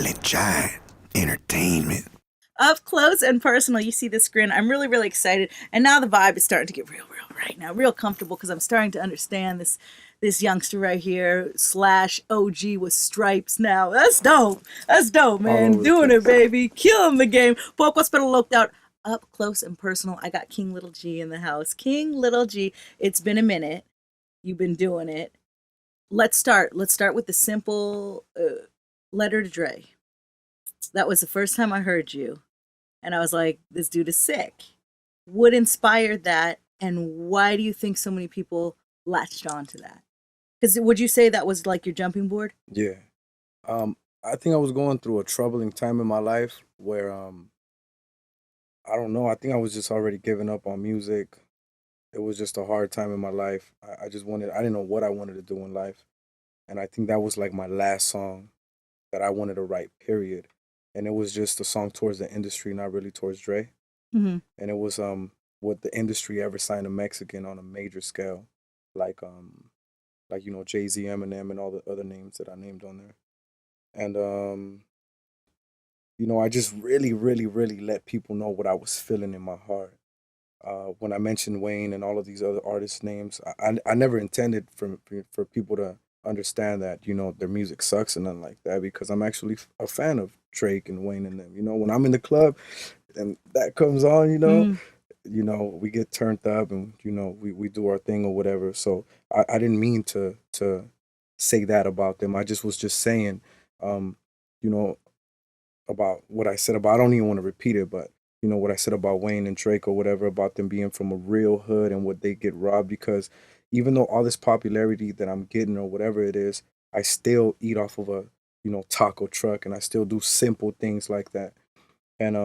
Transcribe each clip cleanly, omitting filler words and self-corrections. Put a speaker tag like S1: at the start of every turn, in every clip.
S1: silent giant. Entertainment.
S2: Up close and personal, you see this grin. I'm really, really excited. And now the vibe is starting to get real, real right now, real comfortable because I'm starting to understand this youngster right here slash OG with stripes now. That's dope. That's dope,
S3: All
S2: man.
S3: over the
S2: Doing it,
S3: place.
S2: baby. Killing the game. Pocos pero looked out. Up close and personal. I got King Lil G in the house. King Lil G. It's been a minute. You've been doing it. Let's start. Let's start with the simple letter to Dre. That was the first time I heard you. And I was like, this dude is sick. What inspired that? And why do you think so many people latched on to that? Because would you say that was like your jumping board?
S3: Yeah. I think I was going through a troubling time in my life where I don't know, I think I was just already giving up on music. It was just a hard time in my life. I didn't know what I wanted to do in life. And I think that was like my last song that I wanted to write, period. And it was just a song towards the industry, not really towards Dre.
S2: Mm-hmm.
S3: And it was would the industry ever sign a Mexican on a major scale, like Jay-Z, Eminem, and all the other names that I named on there. And I just really, really, really let people know what I was feeling in my heart. When I mentioned Wayne and all of these other artists' names, I never intended for people to understand that their music sucks and nothing like that, because I'm actually a fan of Drake and Wayne and them. When I'm in the club and that comes on, we get turned up and we do our thing or whatever. So I didn't mean to say that about them. I just was just saying, you know, about what I said about. I don't even want to repeat it, but what I said about Wayne and Drake or whatever, about them being from a real hood and what they get robbed, because even though all this popularity that I'm getting or whatever it is, I still eat off of a taco truck, and I still do simple things like that. And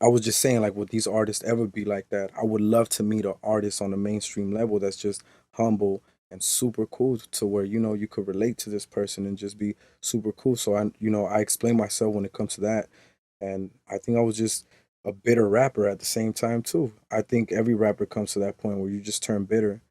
S3: I was just saying, like, would these artists ever be like that? I would love to meet an artist on a mainstream level that's just humble and super cool, to where you could relate to this person and just be super cool. So I explain myself when it comes to that, and I think I was just a bitter rapper at the same time too. I think every rapper comes to that point where you just turn bitter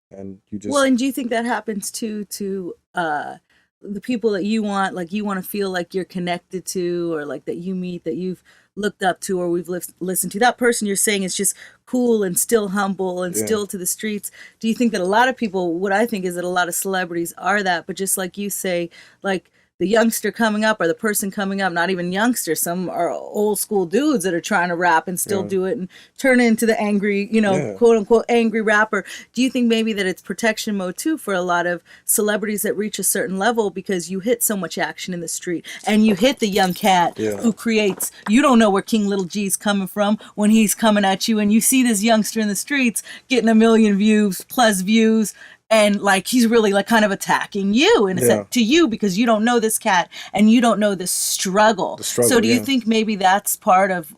S3: and you
S2: Well,
S3: just
S2: and do you think that happens too to the people that you want, like you want to feel like you're connected to, or like that you meet, that you've looked up to, or we've listened to? That person you're saying is just cool and still humble and
S3: yeah
S2: still to the streets. Do you think that a lot of people, what I think is that a lot of celebrities are that, but just like you say, like the youngster coming up or the person coming up, not even youngster, some are old school dudes that are trying to rap and still
S3: yeah
S2: do it and turn into the angry,
S3: yeah
S2: quote unquote angry rapper. Do you think maybe that it's protection mode too for a lot of celebrities that reach a certain level, because you hit so much action in the street and you hit the young cat
S3: yeah
S2: who creates, you don't know where King Little G's coming from when he's coming at you, and you see this youngster in the streets getting a million views plus views, and like he's really like kind of attacking you in a
S3: yeah
S2: sense, to you, because you don't know this cat and you don't know this struggle.
S3: the
S2: So
S3: struggle,
S2: do you
S3: yeah.
S2: think maybe that's part of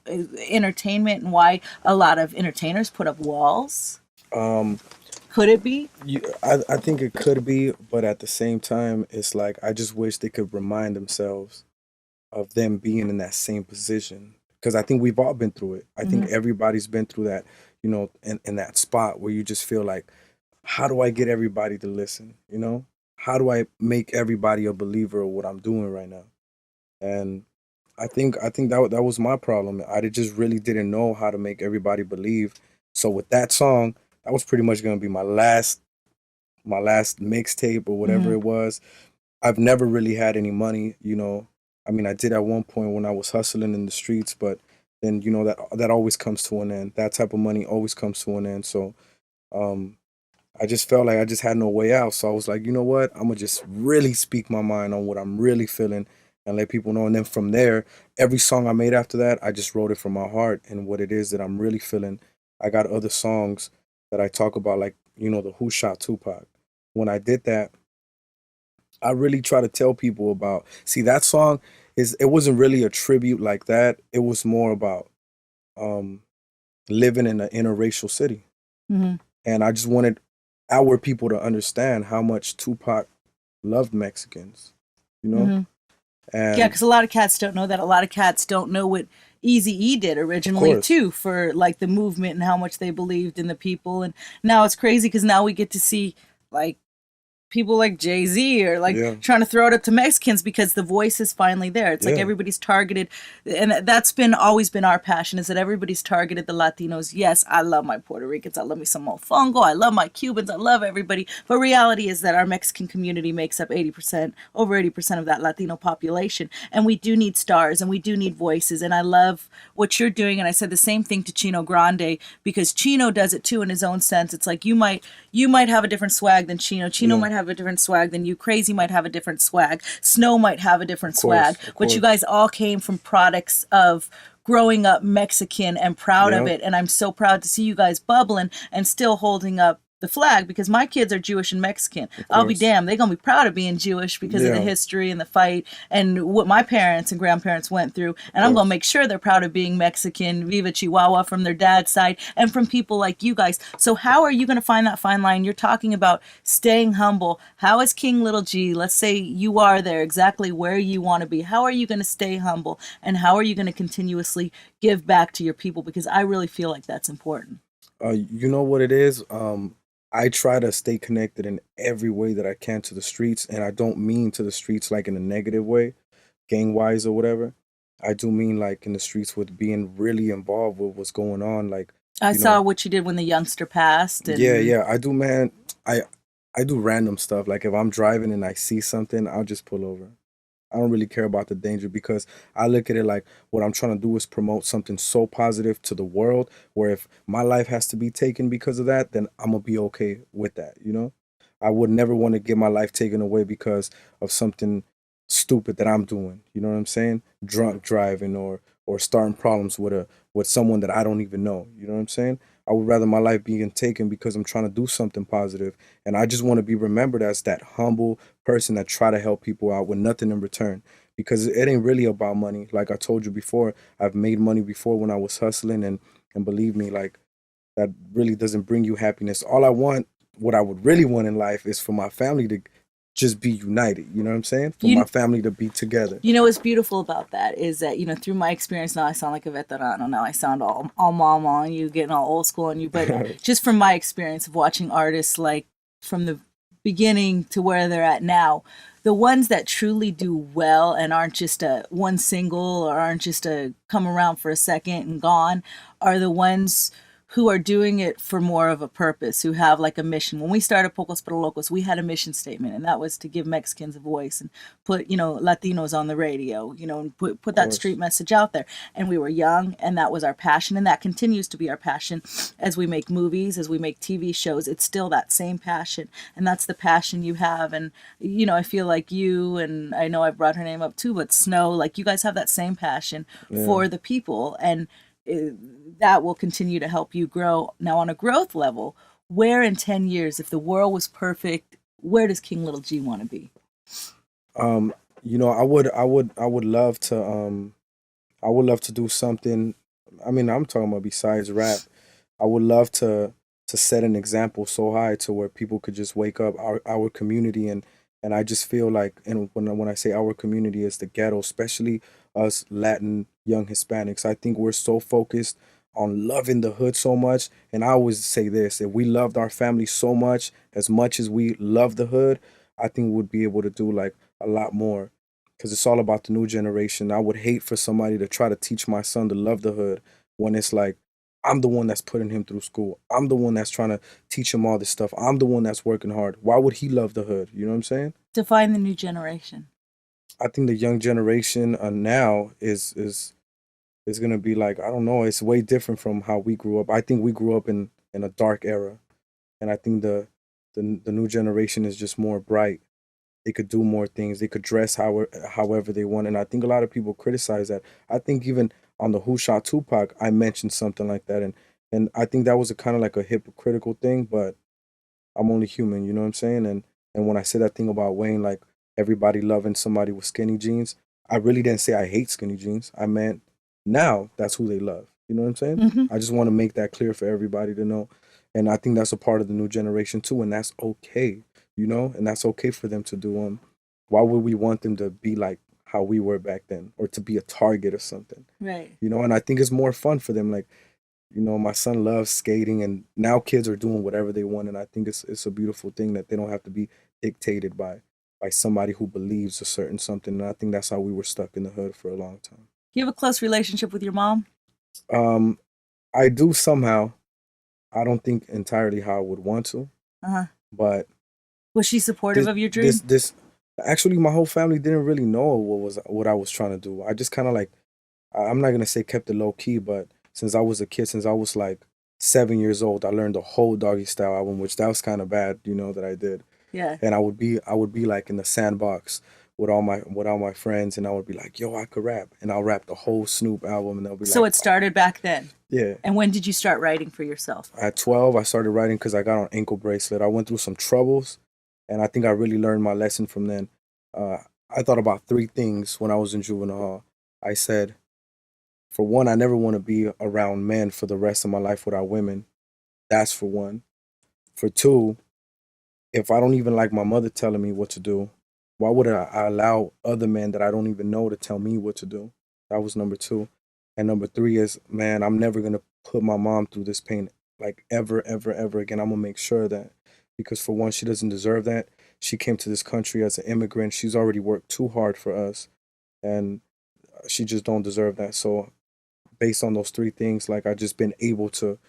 S2: entertainment and why a lot of entertainers put up walls?
S3: um
S2: Could it be?
S3: I think it could be, but at the same time, it's like I just wish they could remind themselves of them being in that same position. Because I think we've all been through it. I think
S2: Hmm.
S3: everybody's been through that, in that spot where you just feel like, how do I get everybody to listen? How do I make everybody a believer of what I'm doing right now? And I think that was my problem. Just really didn't know how to make everybody believe. So with that song, that was pretty much gonna be my last mixtape or whatever
S2: Hmm.
S3: it was. I've never really had any money. I mean, I did at one point when I was hustling in the streets, but then that always comes to an end. That type of money always comes to an end. So um, I just felt like I just had no way out. So I was like, you know what? I'm gonna just really speak my mind on what I'm really feeling and let people know. And then from there, every song I made after that, I just wrote it from my heart and what it is that I'm really feeling. I got other songs that I talk about, like the Who Shot Tupac. When I did that, I really try to tell people about. See, that song it wasn't really a tribute like that. It was more about um, living in an interracial city,
S2: Hmm.
S3: and I just wanted our people to understand how much Tupac loved Mexicans, you know,
S2: Hmm. Yeah,
S3: and
S2: because a lot of cats don't know that. A lot of cats don't know what Easy E did
S3: of
S2: originally
S3: course,
S2: too, for like the movement and how much they believed in the people. And now it's crazy because now we get to see like people like Jay-Z or like
S3: Yeah.
S2: trying to throw it up to Mexicans because the voice is finally there. It's like
S3: Yeah.
S2: everybody's targeted, and that's been always been our passion, is that everybody's targeted the Latinos. Yes, I love my Puerto Ricans. I love me some mofongo. I love my Cubans. I love everybody. But reality is that our Mexican community makes up 80%, over 80% of that Latino population. And we do need stars and we do need voices. And I love what you're doing. And I said the same thing to Chino Grande, because Chino does it too in his own sense. It's like you might have a different swag than Chino. Chino
S3: Yeah.
S2: might have a different swag than you. Crazy might have a different swag. Snow might have a different swag.
S3: of
S2: But you
S3: course.
S2: guys all came from products of growing up Mexican and proud of
S3: Yeah.
S2: it. And I'm so proud to see you guys bubbling and still holding up the flag, because my kids are Jewish and Mexican. I'll be
S3: course.
S2: damned. They're going to be proud of being Jewish because of the
S3: Yeah.
S2: history and the fight and what my parents and grandparents went through. And I'm going to make sure they're proud of being Mexican, Viva Chihuahua, from their dad's side and from people like you guys. So how are you going to find that fine line? You're talking about staying humble. How is King Lil G, let's say you are there exactly where you want to be, how are you going to stay humble, and how are you going to continuously give back to your people? Because I really feel like that's important.
S3: You know what it is? I try to stay connected in every way that I can to the streets, and I don't mean to the streets like in a negative way, gang wise or whatever. I do mean like in the streets with being really involved with what's going on. Like,
S2: I
S3: you
S2: saw
S3: know,
S2: what you did when the youngster passed. And
S3: yeah, I do, man. I do random stuff. Like if I'm driving and I see something, I'll just pull over. I don't really care about the danger because I look at it like what I'm trying to do is promote something so positive to the world, where if my life has to be taken because of that, then I'm gonna be okay with that, you know? I would never want to get my life taken away because of something stupid that I'm doing. You know what I'm saying? Drunk driving or starting problems with someone that I don't even know. You know what I'm saying? I would rather my life being taken because I'm trying to do something positive, and I just want to be remembered as that humble person that try to help people out with nothing in return. Because it ain't really about money. Like I told you before, I've made money before when I was hustling, and believe me, like that really doesn't bring you happiness. All I want, what I would really want in life, is for my family to just be united. You know what I'm saying? For
S2: You-
S3: my family to be together.
S2: You know what's beautiful about that is that, through my experience, now I sound like a veterano. Now I sound all mama on you, getting all old school on you. But just from my experience of watching artists like from the beginning to where they're at now, the ones that truly do well and aren't just a one single or aren't just a come around for a second and gone are the ones who are doing it for more of a purpose, who have like a mission. When we started Pocos Pero Locos, we had a mission statement, and that was to give Mexicans a voice and put, Latinos on the radio, and put that street message out there. And we were young, and that was our passion, and that continues to be our passion as we make movies, as we make TV shows. It's still that same passion, and that's the passion you have. And, I feel like you, and I know I've brought her name up too, but Snow, like you guys have that same passion for the people, and that will continue to help you grow. Now, on a growth level, where in 10 years, if the world was perfect, where does King Lil G want to be?
S3: I would love to do something. I mean, I'm talking about besides rap. I would love to set an example so high to where people could just wake up our community, and I just feel like, and when I say our community, is the ghetto, especially us Latin young Hispanics. I think we're so focused on loving the hood so much. And I always say this: if we loved our family so much as we love the hood, I think we'd be able to do like a lot more. Because it's all about the new generation. I would hate for somebody to try to teach my son to love the hood when it's like I'm the one that's putting him through school. I'm the one that's trying to teach him all this stuff. I'm the one that's working hard. Why would he love the hood? You know what I'm saying?
S2: Define the new generation.
S3: I think the young generation now is gonna be like, I don't know. It's way different from how we grew up. I think we grew up in a dark era, and I think the new generation is just more bright. They could do more things. They could dress however they want, and I think a lot of people criticize that. I think even on the Who Shot Tupac, I mentioned something like that, and I think that was a kind of like a hypocritical thing, but I'm only human, you know what I'm saying? And when I said that thing about Wayne, like everybody loving somebody with skinny jeans, I really didn't say I hate skinny jeans. I meant now that's who they love. You know what I'm saying?
S2: Mm-hmm.
S3: I just want to make that clear for everybody to know. And I think that's a part of the new generation too, and that's okay, and that's okay for them to do. Why would we want them to be like how we were back then, or to be a target or something?
S2: Right.
S3: And I think it's more fun for them. Like, my son loves skating, and now kids are doing whatever they want, and I think it's a beautiful thing that they don't have to be dictated by somebody who believes a certain something. And I think that's how we were stuck in the hood for a long time.
S2: Do you have a close relationship with your mom?
S3: I do somehow. I don't think entirely how I would want to, but
S2: was she supportive of your dream?
S3: This actually, my whole family didn't really know what I was trying to do. I just kind of like, I'm not gonna say kept it low key, but since I was a kid, since I was like 7 years old, I learned the whole Doggy Style album, which that was kind of bad, that I did.
S2: Yeah.
S3: And I would be like in the sandbox with all my friends, and I would be like, yo, I could rap, and I'll rap the whole Snoop album, and they'll be
S2: so
S3: like,
S2: it started back then.
S3: Yeah.
S2: And when did you start writing for yourself?
S3: At 12, I started writing because I got on ankle bracelet. I went through some troubles, and I think I really learned my lesson from then. I thought about 3 things when I was in juvenile hall. I said, for one, I never want to be around men for the rest of my life without women. That's for one. For 2, if I don't even like my mother telling me what to do, why would I allow other men that I don't even know to tell me what to do? That was number 2. And number 3 is, man, I'm never going to put my mom through this pain, like ever, ever, ever again. I'm going to make sure that, because for one, she doesn't deserve that. She came to this country as an immigrant. She's already worked too hard for us, and she just don't deserve that. So based on those 3 things, like, I just been able to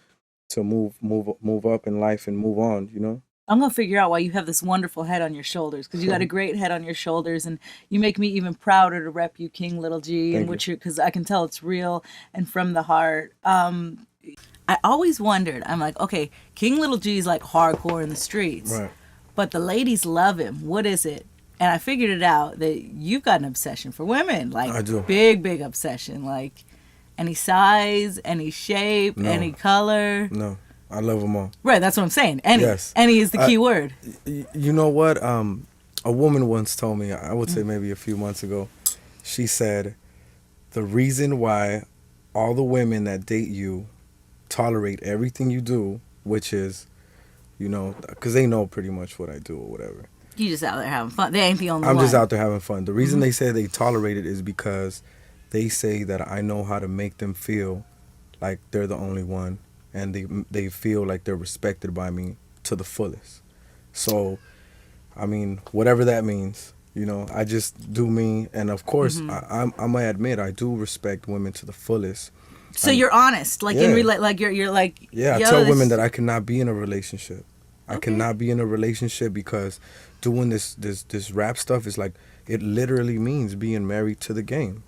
S3: move up in life and move on,
S2: I'm going to figure out why you have this wonderful head on your shoulders, because you got a great head on your shoulders, and you make me even prouder to rep you, King Lil G, and because I can tell it's real and from the heart. I always wondered, I'm like, okay, King Lil G is like hardcore in the streets,
S3: Right.
S2: but the ladies love him. What is it? And I figured it out that you've got an obsession for women, like
S3: I do.
S2: big obsession, like any size, any shape, any color.
S3: No. I love them all.
S2: Right, that's what I'm saying. Any.
S3: Yes.
S2: Any is the key word.
S3: You know what? A woman once told me, I would say maybe a few months ago, she said, the reason why all the women that date you tolerate everything you do, which is, because they know pretty much what I do or whatever.
S2: You just out there having fun. They ain't the only one.
S3: I'm just out there having fun. The reason they say they tolerate it is because they say that I know how to make them feel like they're the only one. And they feel like they're respected by me to the fullest. So, I mean, whatever that means, I just do me. And of course, I'm gonna admit, I do respect women to the fullest.
S2: So you're honest, like in like you're like.
S3: Yeah, I tell women that I cannot be in a relationship. I cannot be in a relationship because doing this rap stuff is like, it literally means being married to the game.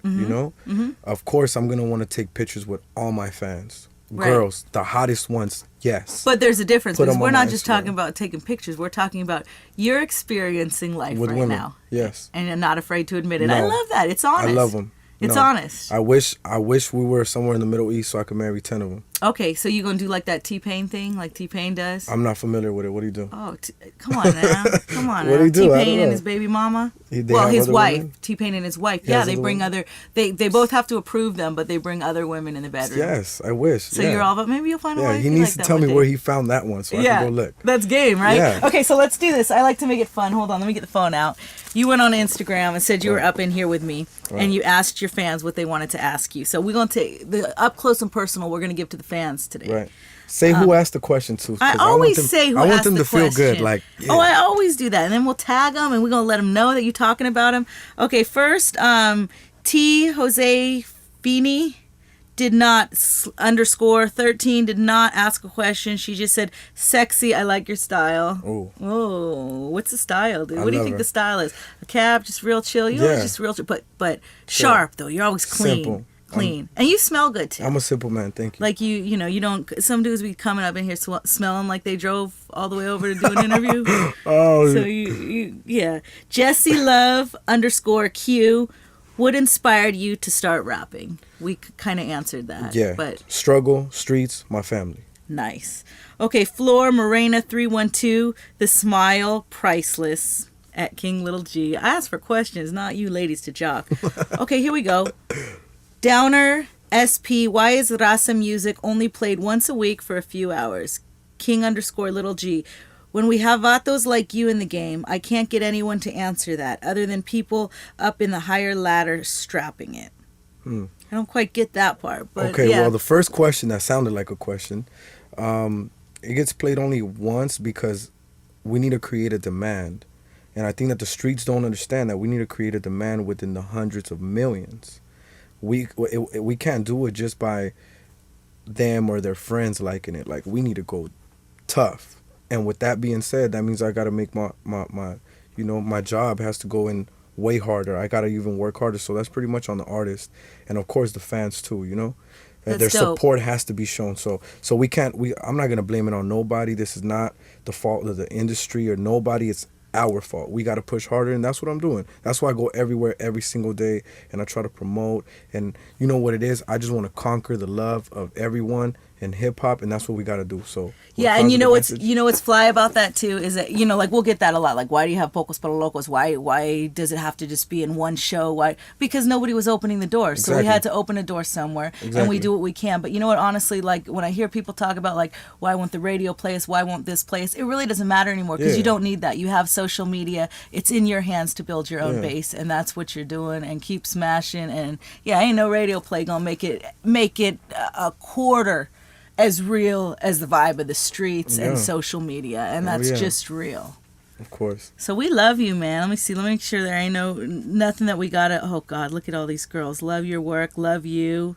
S3: Of course, I'm gonna want to take pictures with all my fans. Right. Girls, the hottest ones, yes.
S2: But there's a difference, because we're not just talking about taking pictures. We're talking about you're experiencing life with right women. Now.
S3: Yes.
S2: And you're not afraid to admit it.
S3: No.
S2: I love that. It's honest.
S3: I love them.
S2: It's honest.
S3: I wish we were somewhere in the Middle East so I could marry 10 of them.
S2: Okay, so you gonna do like that T-Pain thing, like T-Pain does?
S3: I'm not familiar with it. What do you do?
S2: Oh, come on now. Come on now.
S3: What do you do?
S2: T-Pain and his baby mama? Well, his wife. Women? T-Pain and his wife. Yeah, they bring other... They both have to approve them, but they bring other women in the bedroom.
S3: Yes, I wish.
S2: So you're all about... Maybe you'll find a wife.
S3: He needs to tell me where he found that one so I can go look.
S2: That's game, right?
S3: Yeah.
S2: Okay, so let's do this. I like to make it fun. Hold on, let me get the phone out. You went on Instagram and said you were up in here with me, and you asked your fans what they wanted to ask you. So we're going to take the up close and personal we're going to give to the fans today.
S3: Right. Say who asked the question too.
S2: I always say who asked the question. I want them to feel good.
S3: Like,
S2: Oh, I always do that. And then we'll tag them, and we're going to let them know that you're talking about them. Okay, first, T. Jose Feeney did not _13 did not ask a question. She just said, sexy, I like your style. Oh, what's the style, dude? What do you think the style is? A cap, just real chill? You're always just real chill, but sharp, though. You're always clean.
S3: Simple.
S2: Clean. And you smell good, too.
S3: I'm a simple man, thank you.
S2: Like, you don't... Some dudes be coming up in here smelling like they drove all the way over to do an interview.
S3: Oh.
S2: So, yeah. Jessie Love _Q. What inspired you to start rapping? We kind of answered that.
S3: Yeah.
S2: But
S3: struggle, streets, my family.
S2: Nice. Okay, Floor Morena 312. The smile, priceless. At King Lil G. I asked for questions, not you ladies to jock. Okay, here we go. Downer SP. Why is Raza music only played once a week for a few hours? King _Lil G. When we have vatos like you in the game, I can't get anyone to answer that other than people up in the higher ladder strapping it. I don't quite get that part. But
S3: okay, well, the first question, that sounded like a question. It gets played only once because we need to create a demand. And I think that the streets don't understand that we need to create a demand within the hundreds of millions. We can't do it just by them or their friends liking it. Like, we need to go tough. And with that being said, that means I got to make my my job has to go in way harder. I got to even work harder. So that's pretty much on the artist, and of course the fans too,
S2: That's
S3: their
S2: dope.
S3: support has to be shown. So I'm not going to blame it on nobody. This is not the fault of the industry or nobody. It's our fault. We got to push harder, and that's what I'm doing. That's why I go everywhere every single day, and I try to promote. And you know what it is? I just want to conquer the love of everyone in hip hop, and that's what we got to do. So
S2: Yeah, and what's fly about that too is that like we'll get that a lot. Like, why do you have Pocos Pero Locos? Why does it have to just be in one show? Why? Because nobody was opening the door, so we
S3: Exactly.
S2: had to open a door somewhere, and we
S3: Exactly.
S2: do what we can. But you know what? Honestly, like when I hear people talk about like why won't the radio play us? Why won't this play us? It really doesn't matter anymore because you
S3: Yeah.
S2: don't need that. You have social media. It's in your hands to build your own
S3: Yeah.
S2: base, and that's what you're doing. And keep smashing. And yeah, ain't no radio play gonna make it a quarter as real as the vibe of the streets
S3: Yeah.
S2: and social media, and
S3: Oh,
S2: that's
S3: yeah.
S2: just real.
S3: Of course.
S2: So we love you, man. Let me see. Let me make sure there ain't nothing that we gotta. Oh God, look at all these girls. Love your work. Love you.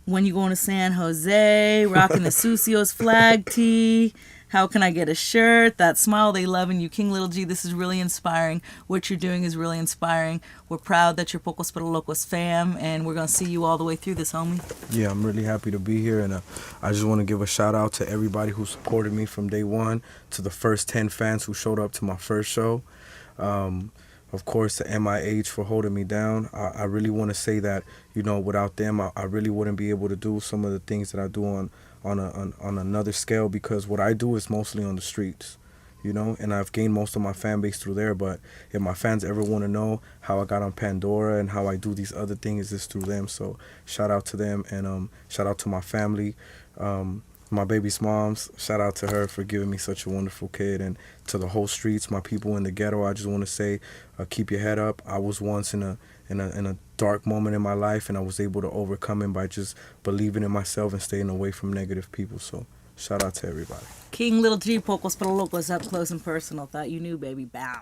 S2: When you going to San Jose, rocking the Sucios flag tee. How can I get a shirt? That smile, they loving you. King Lil G, this is really inspiring. What you're doing is really inspiring. We're proud that you're Pocos Pero Locos fam, and we're going to see you all the way through this, homie.
S3: Yeah, I'm really happy to be here, and I just want to give a shout out to everybody who supported me from day one, to the first 10 fans who showed up to my first show. Of course, to MIH for holding me down. I really want to say that, without them, I really wouldn't be able to do some of the things that I do on another scale, because what I do is mostly on the streets, and I've gained most of my fan base through there. But if my fans ever want to know how I got on Pandora and how I do these other things, it's through them. So shout out to them, and shout out to my family. My baby's moms, shout out to her for giving me such a wonderful kid, and to the whole streets, my people in the ghetto. I just want to say, keep your head up. I was once in a dark moment in my life, and I was able to overcome it by just believing in myself and staying away from negative people. So shout out to everybody.
S2: King Lil G, Pocos Pero Locos, up close and personal. Thought you knew, baby. Bam.